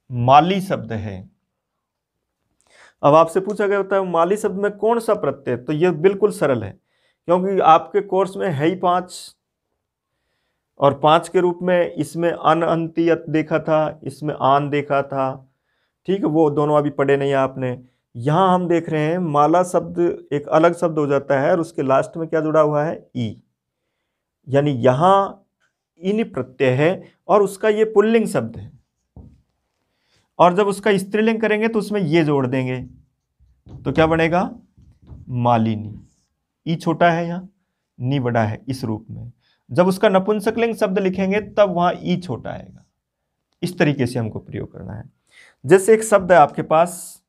माली शब्द है। अब आपसे पूछा गया होता है माली शब्द में कौन सा प्रत्यय, तो ये बिल्कुल सरल है क्योंकि आपके कोर्स में है ही 5, और 5 के रूप में इसमें अन अंतियत देखा था, इसमें आन देखा था, ठीक है, वो दोनों अभी पढ़े नहीं आपने। यहाँ हम देख रहे हैं माला शब्द एक अलग शब्द हो जाता है और उसके लास्ट में क्या जुड़ा हुआ है, ई, यानी यहाँ इन प्रत्यय है और उसका ये पुल्लिंग शब्द है, और जब उसका स्त्रीलिंग करेंगे तो उसमें ये जोड़ देंगे तो क्या बनेगा, मालिनी। ई छोटा है यहाँ, नी बड़ा है इस रूप में। जब उसका नपुंसकलिंग शब्द लिखेंगे तब वहां ई छोटा आएगा। इस तरीके से हमको प्रयोग करना है। जैसे एक शब्द है आपके पास,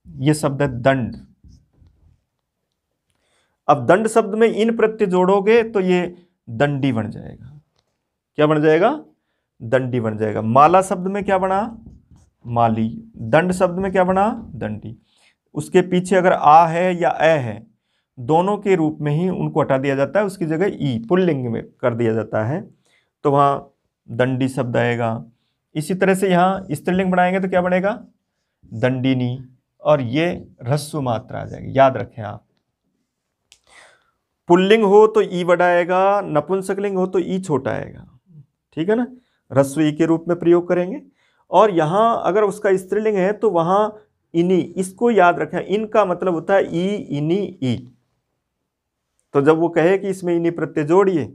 ये शब्द है दंड। अब दंड शब्द में इन प्रत्यय जोड़ोगे तो ये दंडी बन जाएगा। क्या बन जाएगा, दंडी बन जाएगा। माला शब्द में क्या बना, माली। दंड शब्द में क्या बना, दंडी। उसके पीछे अगर आ है या ए है, दोनों के रूप में ही उनको हटा दिया जाता है, उसकी जगह ई पुल्लिंग में कर दिया जाता है, तो वहां दंडी शब्द आएगा। इसी तरह से यहाँ स्त्रीलिंग बनाएंगे तो क्या बनेगा, दंडिनी, और ये ह्रस्व मात्रा आ जाएगी। याद रखें आप, पुल्लिंग हो तो ई बड़ा आएगा, नपुंसकलिंग हो तो ई छोटा आएगा, ठीक है ना। ह्रस्व ई के रूप में प्रयोग करेंगे। और यहाँ अगर उसका स्त्रीलिंग है तो वहां इनी, इसको याद रखें, इनका मतलब होता है ई, इनी, ई। तो जब वो कहे कि इसमें इनी प्रत्यय जोड़िए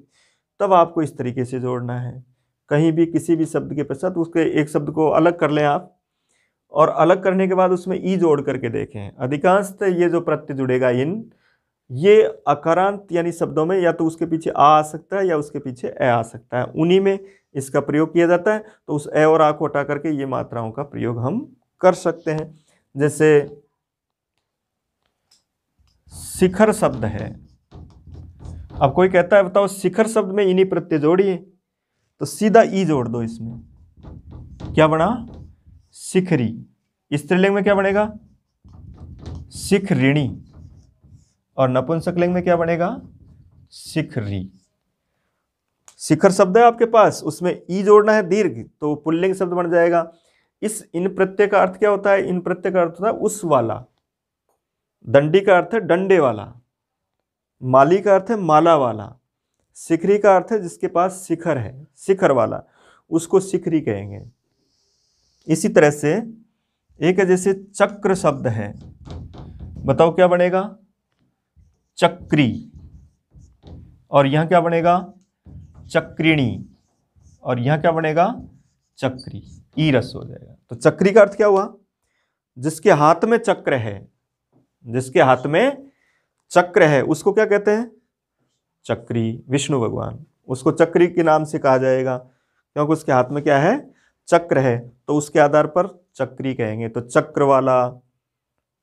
तब आपको इस तरीके से जोड़ना है। कहीं भी किसी भी शब्द के पश्चात उसके एक शब्द को अलग कर लें आप, और अलग करने के बाद उसमें ई जोड़ करके देखें। अधिकांशतः ये जो प्रत्यय जुड़ेगा इन, ये अकारांत यानी शब्दों में या तो उसके पीछे आ सकता है या उसके पीछे ए आ सकता है, उन्हीं में इसका प्रयोग किया जाता है। तो उस ए और आ को हटा करके ये मात्राओं का प्रयोग हम कर सकते हैं। जैसे शिखर शब्द है, अब कोई कहता है बताओ शिखर शब्द में इन्हीं प्रत्यय जोड़िए, तो सीधा ई जोड़ दो इसमें, क्या बना, शिखरी। स्त्रीलिंग में क्या बनेगा, शिखरिणी, और नपुंसकलिंग में क्या बनेगा, शिखरी। शिखर शब्द है आपके पास, उसमें ई जोड़ना है दीर्घ, तो पुल्लिंग शब्द बन जाएगा। इस इन प्रत्यय का अर्थ क्या होता है, इन प्रत्यय का अर्थ होता है उस वाला। दंडी का अर्थ है डंडे वाला, माली का अर्थ है माला वाला, शिखरी का अर्थ है जिसके पास शिखर है, शिखर वाला, उसको शिखरी कहेंगे। इसी तरह से एक है जैसे चक्र शब्द है, बताओ क्या बनेगा, चक्री, और यहां क्या बनेगा, चक्रिणी, और यहां क्या बनेगा, चक्री, ई रस हो जाएगा। तो चक्री का अर्थ क्या हुआ, जिसके हाथ में चक्र है, जिसके हाथ में चक्र है उसको क्या कहते हैं, चक्री। विष्णु भगवान, उसको चक्री के नाम से कहा जाएगा क्योंकि उसके हाथ में क्या है, चक्र है, तो उसके आधार पर चक्री कहेंगे। तो चक्र वाला,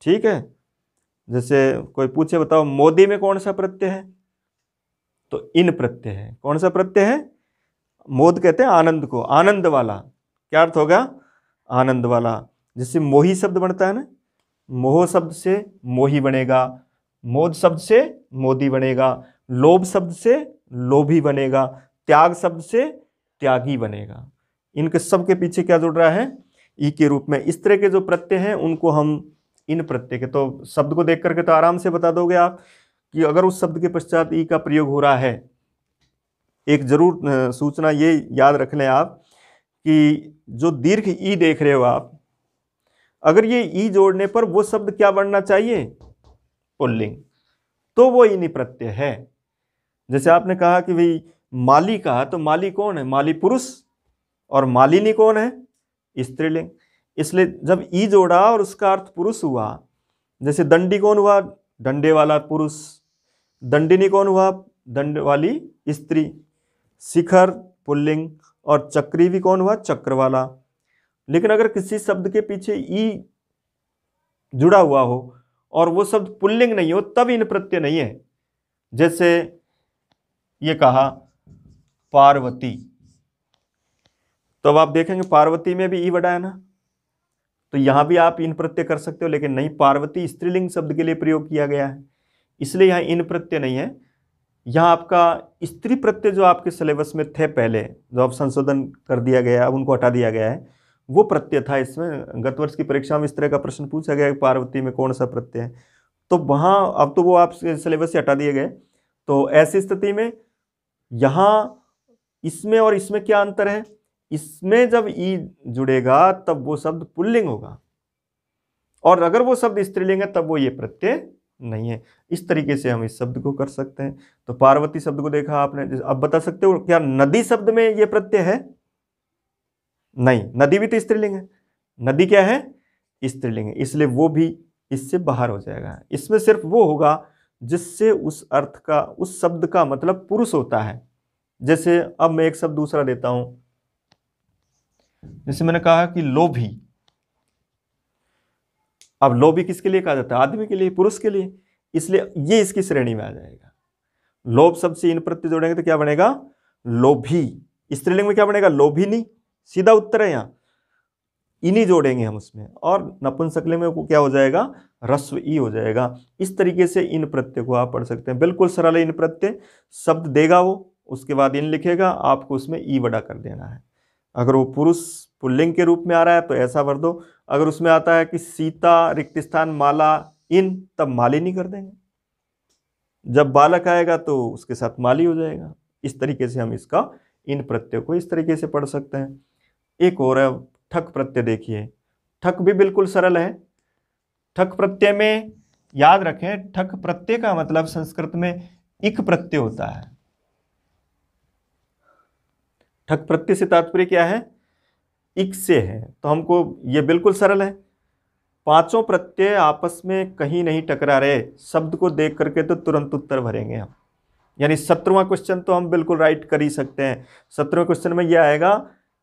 ठीक है। जैसे कोई पूछे बताओ मोदी में कौन सा प्रत्यय है, तो इन प्रत्यय है। कौन सा प्रत्यय है, मोद कहते हैं आनंद को, आनंद वाला। क्या अर्थ होगा, आनंद वाला। जैसे मोही शब्द बनता है ना, मोह शब्द से मोही बनेगा, मोद शब्द से मोदी बनेगा, लोभ शब्द से लोभी बनेगा, त्याग शब्द से त्यागी बनेगा। इनके सब के पीछे क्या जुड़ रहा है, ई के रूप में। इस तरह के जो प्रत्यय हैं उनको हम इन प्रत्यय के, तो शब्द को देख करके तो आराम से बता दोगे आप कि अगर उस शब्द के पश्चात ई का प्रयोग हो रहा है। एक जरूर सूचना ये याद रख लें आप कि जो दीर्घ ई देख रहे हो आप, अगर ये ई जोड़ने पर वो शब्द क्या बनना चाहिए, पुल्लिंग, तो वो इनी प्रत्यय है। जैसे आपने कहा कि भाई माली कहा, तो माली कौन है, माली पुरुष, और मालिनी कौन है, स्त्रीलिंग। इसलिए जब ई जोड़ा और उसका अर्थ पुरुष हुआ, जैसे दंडी कौन हुआ, डंडे वाला पुरुष, दंडिनी कौन हुआ, दंड वाली स्त्री, शिखर पुल्लिंग, और चक्री भी कौन हुआ, चक्र वाला। लेकिन अगर किसी शब्द के पीछे ई जुड़ा हुआ हो और वो शब्द पुल्लिंग नहीं हो, तब इन प्रत्यय नहीं है। जैसे ये कहा पार्वती, तो अब आप देखेंगे पार्वती में भी ई बड़ा है ना, तो यहां भी आप इन प्रत्यय कर सकते हो, लेकिन नहीं, पार्वती स्त्रीलिंग शब्द के लिए प्रयोग किया गया है, इसलिए यहां इन प्रत्यय नहीं है। यहां आपका स्त्री प्रत्यय जो आपके सिलेबस में थे पहले, जो अब संशोधन कर दिया गया, अब उनको हटा दिया गया है, वो प्रत्यय था इसमें। गत वर्ष की परीक्षा में इस तरह का प्रश्न पूछा गया कि पार्वती में कौन सा प्रत्यय है, तो वहां अब तो वो आप सिलेबस से हटा दिए गए। तो ऐसी स्थिति में यहां इसमें और इसमें क्या अंतर है, इसमें जब ई जुड़ेगा तब वो शब्द पुल्लिंग होगा, और अगर वो शब्द स्त्रीलिंग है तब वो ये प्रत्यय नहीं है। इस तरीके से हम इस शब्द को कर सकते हैं। तो पार्वती शब्द को देखा आपने, अब बता सकते हो क्या नदी शब्द में ये प्रत्यय है, नहीं, नदी भी तो स्त्रीलिंग है, नदी क्या है, स्त्रीलिंग है, इसलिए वो भी इससे बाहर हो जाएगा। इसमें सिर्फ वो होगा जिससे उस अर्थ का, उस शब्द का मतलब पुरुष होता है। जैसे अब मैं एक शब्द दूसरा देता हूं, जैसे मैंने कहा कि लोभी। अब लोभी किसके लिए कहा जाता है, आदमी के लिए, पुरुष के लिए, इसलिए ये इसकी श्रेणी में आ जाएगा। लोभ शब्द से इन प्रत्यय जोड़ेंगे तो क्या बनेगा, लोभी। स्त्रीलिंग में क्या बनेगा, लोभिनी, सीधा उत्तर है। यहां इन्हीं जोड़ेंगे हम उसमें, और नपुंसकलिंग में क्या हो जाएगा, रस्व ई हो जाएगा। इस तरीके से इन प्रत्यय को आप पढ़ सकते हैं। बिल्कुल सरल है इन प्रत्यय, शब्द देगा वो, उसके बाद इन लिखेगा, आपको उसमें ई बड़ा कर देना है। अगर वो पुरुष पुल्लिंग के रूप में आ रहा है तो ऐसा भर दो, अगर उसमें आता है कि सीता रिक्त स्थान माला इन, तब मालिनी कर देंगे। जब बालक आएगा तो उसके साथ माली हो जाएगा। इस तरीके से हम इसका इन प्रत्यय को इस तरीके से पढ़ सकते हैं। एक और है ठक प्रत्यय, देखिए ठक भी बिल्कुल सरल है। ठक प्रत्यय में याद रखें, ठक प्रत्यय का मतलब संस्कृत में इक प्रत्यय होता है। ठक प्रत्यय से तात्पर्य क्या है, इक से है। तो हमको ये बिल्कुल सरल है, पांचों प्रत्यय आपस में कहीं नहीं टकरा रहे, शब्द को देख करके तो तुरंत उत्तर भरेंगे हम। यानी 17वां क्वेश्चन तो हम बिल्कुल राइट कर ही सकते हैं। 17वें क्वेश्चन में यह आएगा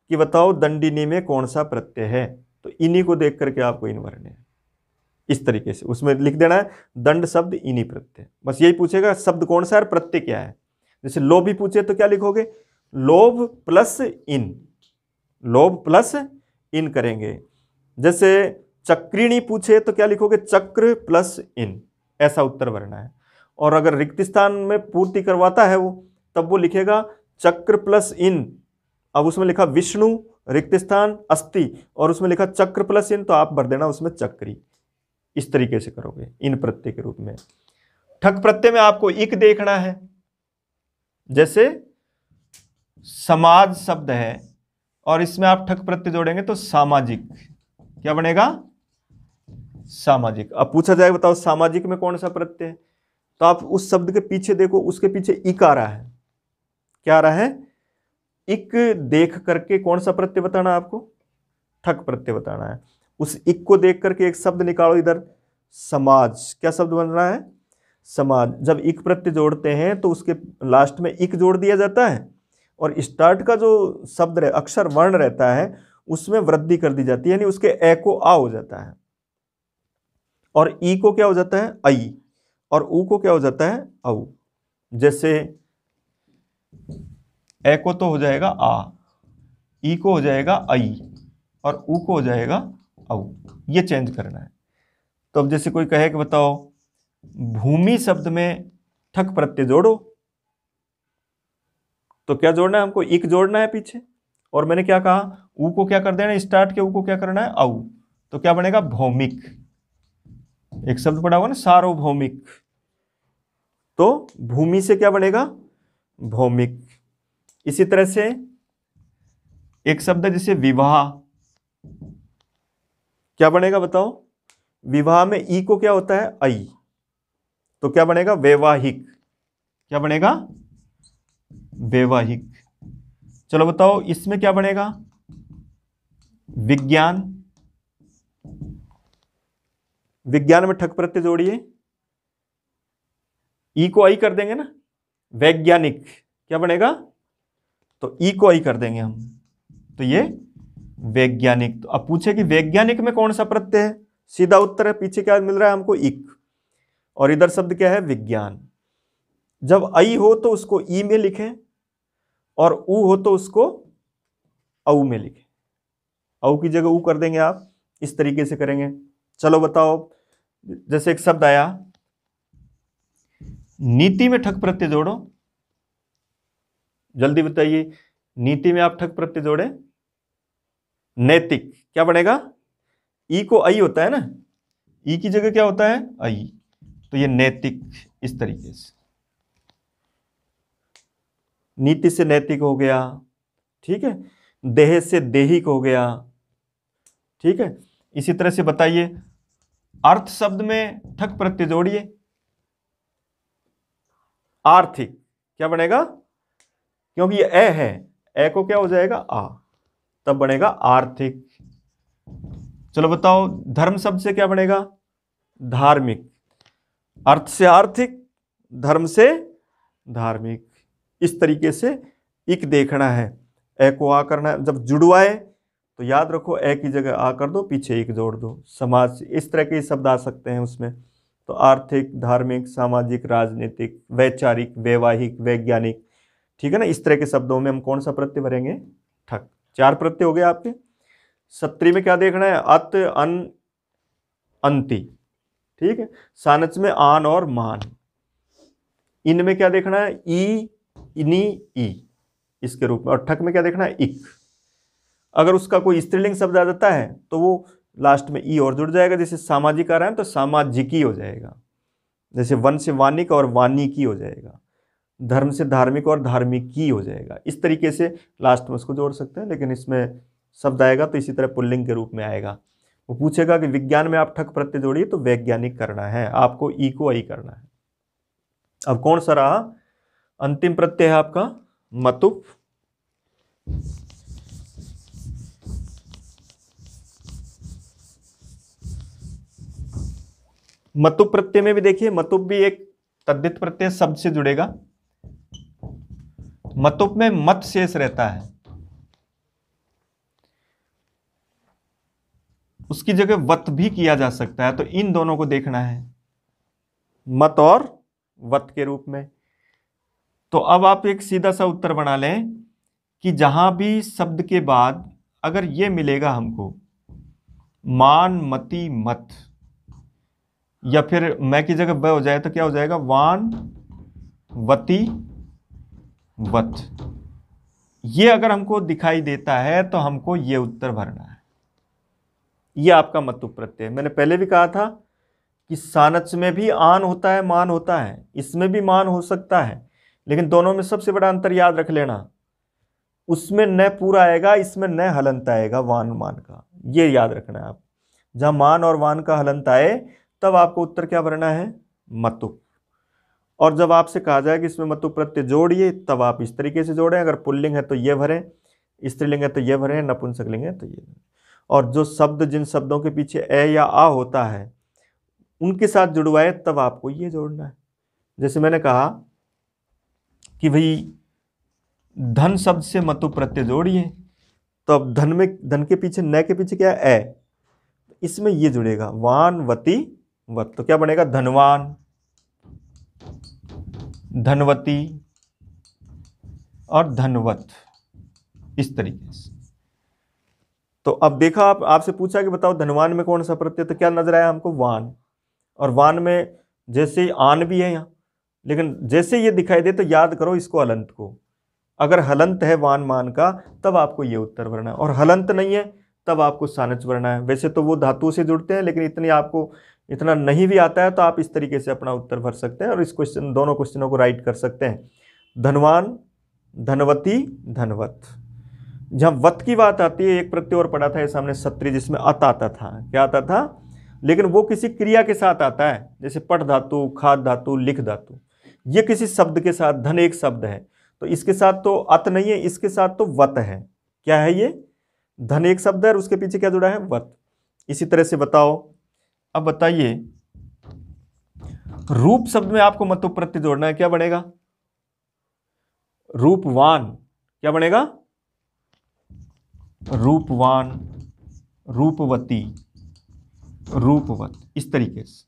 कि बताओ दंडिनी में कौन सा प्रत्यय है, तो इन्हीं को देख करके आपको इन भरने हैं। इस तरीके से उसमें लिख देना है दंड शब्द इन्हीं प्रत्यय, बस यही पूछेगा शब्द कौन सा है, प्रत्यय क्या है। जैसे लोभ भी पूछे तो क्या लिखोगे, लोभ प्लस इन, लोभ प्लस इन करेंगे। जैसे चक्रिणी पूछे तो क्या लिखोगे, चक्र प्लस इन, ऐसा उत्तर भरना है। और अगर रिक्त स्थान में पूर्ति करवाता है वो, तब वो लिखेगा चक्र प्लस इन। अब उसमें लिखा विष्णु रिक्त स्थान अस्ति, और उसमें लिखा चक्र प्लस इन, तो आप भर देना उसमें चक्री। इस तरीके से करोगे इन प्रत्यय के रूप में। ठक प्रत्यय में आपको इक देखना है। जैसे समाज शब्द है और इसमें आप ठक प्रत्यय जोड़ेंगे तो सामाजिक, क्या बनेगा, सामाजिक। अब पूछा जाए बताओ सामाजिक में कौन सा प्रत्यय है, तो आप उस शब्द के पीछे देखो, उसके पीछे इक आ रहा है। क्या आ रहा है, इक देख करके कौन सा प्रत्यय बताना है आपको? ठक प्रत्यय बताना है। उस इक को देख करके एक शब्द निकालो इधर, समाज। क्या शब्द बन रहा है? समाज। जब इक प्रत्यय जोड़ते हैं तो उसके लास्ट में इक जोड़ दिया जाता है और स्टार्ट का जो शब्द अक्षर वर्ण रहता है उसमें वृद्धि कर दी जाती है, यानी उसके ए को आ हो जाता है और ई को क्या हो जाता है? आई, और ऊ को क्या हो जाता है? औ। जैसे ए को तो हो जाएगा आ, ई को हो जाएगा आई और ऊ को हो जाएगा औ। ये चेंज करना है। तो अब जैसे कोई कहे कि बताओ भूमि शब्द में ठक प्रत्यय जोड़ो, तो क्या जोड़ना है हमको? इक जोड़ना है पीछे, और मैंने क्या कहा? ऊ को क्या कर देना है? स्टार्ट के ऊ को क्या करना है? औ। तो क्या बनेगा? भौमिक। एक शब्द पड़ा हुआ ना, सार्वभौमिक, तो भूमि से क्या बनेगा? भौमिक। इसी तरह से एक शब्द है जैसे विवाह, क्या बनेगा बताओ? विवाह में ई को क्या होता है? आई, तो क्या बनेगा? वैवाहिक। क्या बनेगा? वैवाहिक। चलो बताओ इसमें क्या बनेगा? विज्ञान। विज्ञान में ठक प्रत्यय जोड़िए, ई को आई कर देंगे ना, वैज्ञानिक। क्या बनेगा? तो ई को आई कर देंगे हम, तो ये वैज्ञानिक। तो अब पूछे कि वैज्ञानिक में कौन सा प्रत्यय है? सीधा उत्तर है, पीछे क्या मिल रहा है हमको? इक, और इधर शब्द क्या है? विज्ञान। जब आई हो तो उसको ई में लिखें और ऊ हो तो उसको औ में लिखें। औ की जगह ऊ कर देंगे आप, इस तरीके से करेंगे। चलो बताओ, जैसे एक शब्द आया नीति में ठक प्रत्यय जोड़ो, जल्दी बताइए। नीति में आप ठक प्रत्यय जोड़े, नैतिक। क्या बनेगा? ई को आई होता है ना, ई की जगह क्या होता है? आई, तो ये नैतिक। इस तरीके से नीति से नैतिक हो गया, ठीक है। देह से देहिक हो गया, ठीक है। इसी तरह से बताइए अर्थ शब्द में ठक प्रत्यय जोड़िए, आर्थिक। क्या बनेगा? क्योंकि ये ए है, ए को क्या हो जाएगा? आ, तब बनेगा आर्थिक। चलो बताओ धर्म शब्द से क्या बनेगा? धार्मिक। अर्थ से आर्थिक, धर्म से धार्मिक। इस तरीके से इक देखना है, ए को आ करना है। जब जुड़वाए तो याद रखो ए की जगह आ कर दो, पीछे इक जोड़ दो। समाज, इस तरह के शब्द आ सकते हैं उसमें। तो आर्थिक, धार्मिक, सामाजिक, राजनीतिक, वैचारिक, वैवाहिक, वैज्ञानिक, ठीक है ना। इस तरह के शब्दों में हम कौन सा प्रत्यय भरेंगे? ठक। 4 प्रत्यय हो गए आपके। सत्री में क्या देखना है? अत, अन, अंति, ठीक है। सानच में आन और मान। इन में क्या देखना है? ई, इनी, ई, इसके रूप में। और ठक में क्या देखना है? इक। अगर उसका कोई स्त्रीलिंग शब्द आ जाता है तो वो लास्ट में ई और जुड़ जाएगा। जैसे सामाजिक आ रहा है तो सामाजिकी हो जाएगा, जैसे वन से वानिक और वानिकी हो जाएगा, धर्म से धार्मिक और धार्मिकी हो जाएगा। इस तरीके से लास्ट में उसको जोड़ सकते हैं, लेकिन इसमें शब्द आएगा तो इसी तरह पुल्लिंग के रूप में आएगा। वो पूछेगा कि विज्ञान में आप ठक प्रत्यय जोड़िए, तो वैज्ञानिक करना है आपको, ई को आई करना है। अब कौन सा रहा? अंतिम प्रत्यय है आपका मतुप। मतुप प्रत्यय में भी देखिए, मतुप भी एक तद्धित प्रत्यय शब्द से जुड़ेगा। मतुप में मत शेष रहता है, उसकी जगह वत भी किया जा सकता है, तो इन दोनों को देखना है, मत और वत के रूप में। तो अब आप एक सीधा सा उत्तर बना लें कि जहां भी शब्द के बाद अगर ये मिलेगा हमको मान, मति, मत, या फिर मैं की जगह व हो जाए तो क्या हो जाएगा? वान, वति, वत। ये अगर हमको दिखाई देता है तो हमको ये उत्तर भरना है। ये आपका मतुप प्रत्यय। मैंने पहले भी कहा था कि सानच में भी आन होता है, मान होता है, इसमें भी मान हो सकता है, लेकिन दोनों में सबसे बड़ा अंतर याद रख लेना, उसमें न पूरा आएगा, इसमें न हलंत आएगा वान मान का। ये याद रखना है आप। जहां मान और वान का हलंत आए तब आपको उत्तर क्या भरना है? मतुप। और जब आपसे कहा जाए कि इसमें मतु प्रत्यय जोड़िए, तब आप इस तरीके से जोड़ें। अगर पुल्लिंग है तो ये भरें, स्त्रीलिंग है तो ये भरें, नपुंसकलिंग है तो ये भरें। और जो शब्द, जिन शब्दों के पीछे ए या आ होता है उनके साथ जुड़वाए, तब आपको ये जोड़ना है। जैसे मैंने कहा कि भाई धन शब्द से मतु प्रत्यय जोड़िए, तो अब धन में, धन के पीछे, न के पीछे क्या है, ए, इसमें ये जुड़ेगा, वान वती वत, तो क्या बनेगा, धनवान, धनवती और धनवत, इस तरीके से। तो अब देखा, आपसे पूछा कि बताओ धनवान में कौन सा प्रत्यय, तो क्या नजर आया हमको, वान। और वान में जैसे आन भी है यहाँ, लेकिन जैसे ये दिखाई दे तो याद करो इसको हलंत को। अगर हलंत है वान मान का, तब आपको ये उत्तर भरना है, और हलंत नहीं है तब आपको सानच भरना है। वैसे तो वो धातु से जुड़ते हैं, लेकिन इतनी आपको इतना नहीं भी आता है तो आप इस तरीके से अपना उत्तर भर सकते हैं और इस क्वेश्चन, दोनों क्वेश्चनों को राइट कर सकते हैं। धनवान, धनवती, धनवत। जहां वत की बात आती है, एक प्रत्यय और पढ़ा था ये सामने, सत्री, जिसमें अत आता था। क्या आता था, लेकिन वो किसी क्रिया के साथ आता है, जैसे पठ धातु, खाद धातु, लिख धातु। ये किसी शब्द के साथ, धन एक शब्द है तो इसके साथ तो अत नहीं है, इसके साथ तो वत है। क्या है ये, धन एक शब्द है और उसके पीछे क्या जुड़ा है, वत। इसी तरह से बताओ, अब बताइए रूप शब्द में आपको मतु प्रत्यय जोड़ना है, क्या बनेगा, रूपवान। क्या बनेगा, रूपवान, रूपवती, रूपवत, इस तरीके से।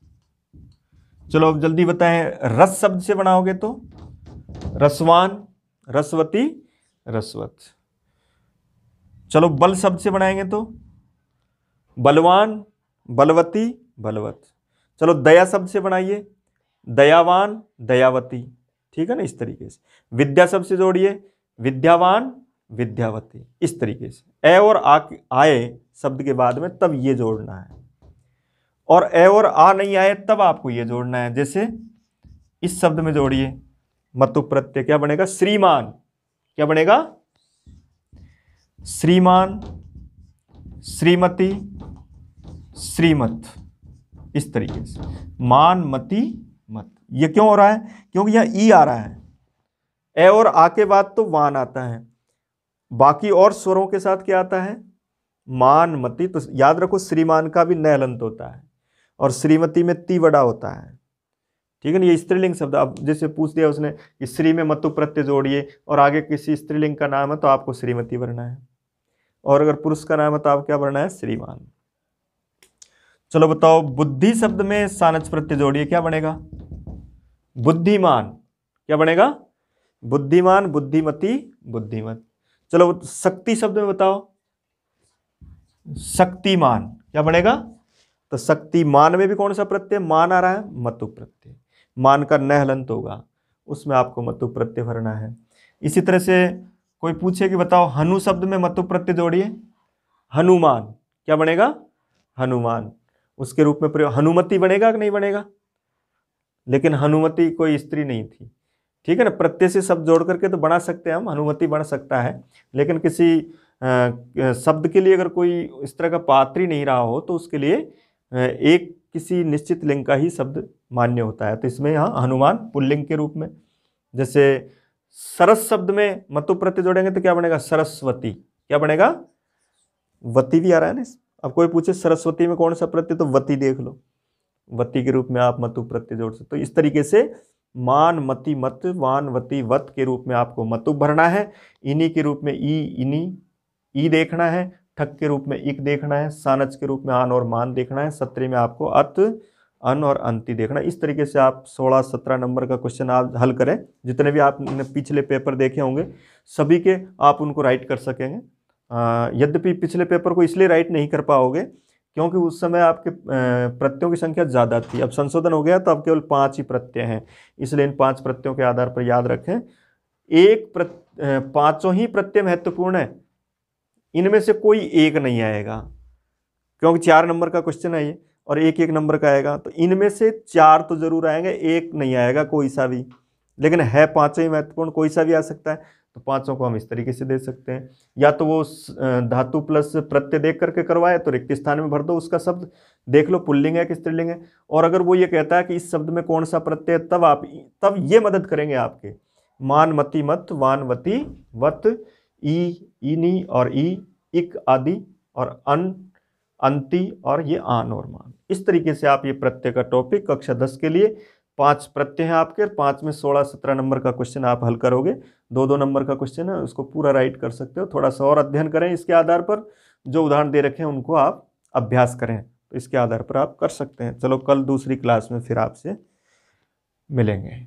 चलो अब जल्दी बताएं, रस शब्द से बनाओगे तो रसवान, रसवती, रसवत। चलो बल शब्द से बनाएंगे तो बलवान, बलवती, बलवत। चलो दया शब्द से बनाइए, दयावान, दयावती। ठीक है ना, इस तरीके से। विद्या शब्द से जोड़िए, विद्यावान, विद्यावती, इस तरीके से। ए और आए शब्द के बाद में तब ये जोड़ना है, और ए और आ नहीं आए तब आपको ये जोड़ना है। जैसे इस शब्द में जोड़िए मतु प्रत्यय, क्या बनेगा, श्रीमान। क्या बनेगा, श्रीमान, श्रीमती, श्रीमत, इस तरीके से। मान, मति, मत। ये क्यों हो रहा है, क्योंकि यहां ई आ रहा है, ए और आ के बाद तो वान आता है, बाकी और स्वरों के साथ क्या आता है, मान, मति। तो याद रखो श्रीमान का भी न हलंत होता है और श्रीमती में ती बड़ा होता है। ठीक है ना, ये स्त्रीलिंग शब्द। अब जैसे पूछ दिया उसने कि श्री में मतु प्रत्यय जोड़िए और आगे किसी स्त्रीलिंग का नाम है तो आपको श्रीमती भरना है, और अगर पुरुष का नाम है तो आप क्या भरना है, श्रीमान। चलो बताओ बुद्धि शब्द में सानच प्रत्यय जोड़िए, क्या बनेगा, बुद्धिमान। क्या बनेगा, बुद्धिमान, बुद्धिमती, बुद्धिमत। चलो शक्ति शब्द में बताओ, शक्तिमान। क्या बनेगा, तो शक्तिमान में भी कौन सा प्रत्यय, मान आ रहा है, मतु प्रत्यय। मान का न हलंत होगा, उसमें आपको मतु प्रत्यय भरना है। इसी तरह से कोई पूछे कि बताओ हनु शब्द में मतु प्रत्यय जोड़िए, हनुमान। क्या बनेगा, हनुमान। उसके रूप में प्रयोग हनुमति बनेगा कि नहीं बनेगा, लेकिन हनुमति कोई स्त्री नहीं थी। ठीक है ना, प्रत्यय से शब्द जोड़ करके तो बना सकते हैं हम, हनुमति बन सकता है, लेकिन किसी शब्द के लिए अगर कोई इस तरह का पात्र ही नहीं रहा हो तो उसके लिए एक किसी निश्चित लिंग का ही शब्द मान्य होता है। तो इसमें यहाँ हनुमान पुल्लिंग के रूप में। जैसे सरस शब्द में मतु प्रत्यय जोड़ेंगे तो क्या बनेगा, सरस्वती। क्या बनेगा, वती भी आ रहा है ना। अब कोई पूछे सरस्वती में कौन सा प्रत्यय, तो वती देख लो, वती के रूप में आप मतु प्रत्यय जोड़ सकते। तो इस तरीके से मान, मति, मत, वान, वती, वत के रूप में आपको मतु भरना है। इन्हीं के रूप में ई, इनी, ई देखना है। ठक के रूप में इक देखना है। सानच के रूप में आन और मान देखना है। सत्री में आपको अत, अन और अंति देखना है। इस तरीके से आप 16-17 नंबर का क्वेश्चन आप हल करें। जितने भी आपने पिछले पेपर देखे होंगे सभी के आप उनको राइट कर सकेंगे। यद्यपि पिछले पेपर को इसलिए राइट नहीं कर पाओगे क्योंकि उस समय आपके प्रत्ययों की संख्या ज़्यादा थी। अब संशोधन हो गया तो अब केवल 5 ही प्रत्यय हैं, इसलिए इन 5 प्रत्ययों के आधार पर याद रखें। पांचों ही प्रत्यय महत्वपूर्ण है, इनमें से कोई एक नहीं आएगा क्योंकि 4 नंबर का क्वेश्चन है ये और 1-1 नंबर का आएगा, तो इनमें से 4 तो जरूर आएंगे, एक नहीं आएगा कोई सा भी, लेकिन है 5 ही महत्वपूर्ण, कोई सा भी आ सकता है। तो पांचों को हम इस तरीके से दे सकते हैं। या तो वो धातु प्लस प्रत्यय देख करके करवाए तो रिक्त स्थान में भर दो उसका शब्द, देख लो पुल्लिंग है कि स्त्रीलिंग है। और अगर वो ये कहता है कि इस शब्द में कौन सा प्रत्यय, तब ये मदद करेंगे आपके, मान मति मत, वान वती वत, ईनी और इक आदि, और अन अंति, और ये आन और मान। इस तरीके से आप ये प्रत्यय का टॉपिक कक्षा 10 के लिए 5 प्रत्यय हैं आपके, 5 में 16-17 नंबर का क्वेश्चन आप हल करोगे। 2-2 नंबर का क्वेश्चन है, उसको पूरा राइट कर सकते हो। थोड़ा सा और अध्ययन करें इसके आधार पर, जो उदाहरण दे रखे हैं उनको आप अभ्यास करें, तो इसके आधार पर आप कर सकते हैं। चलो कल दूसरी क्लास में फिर आपसे मिलेंगे।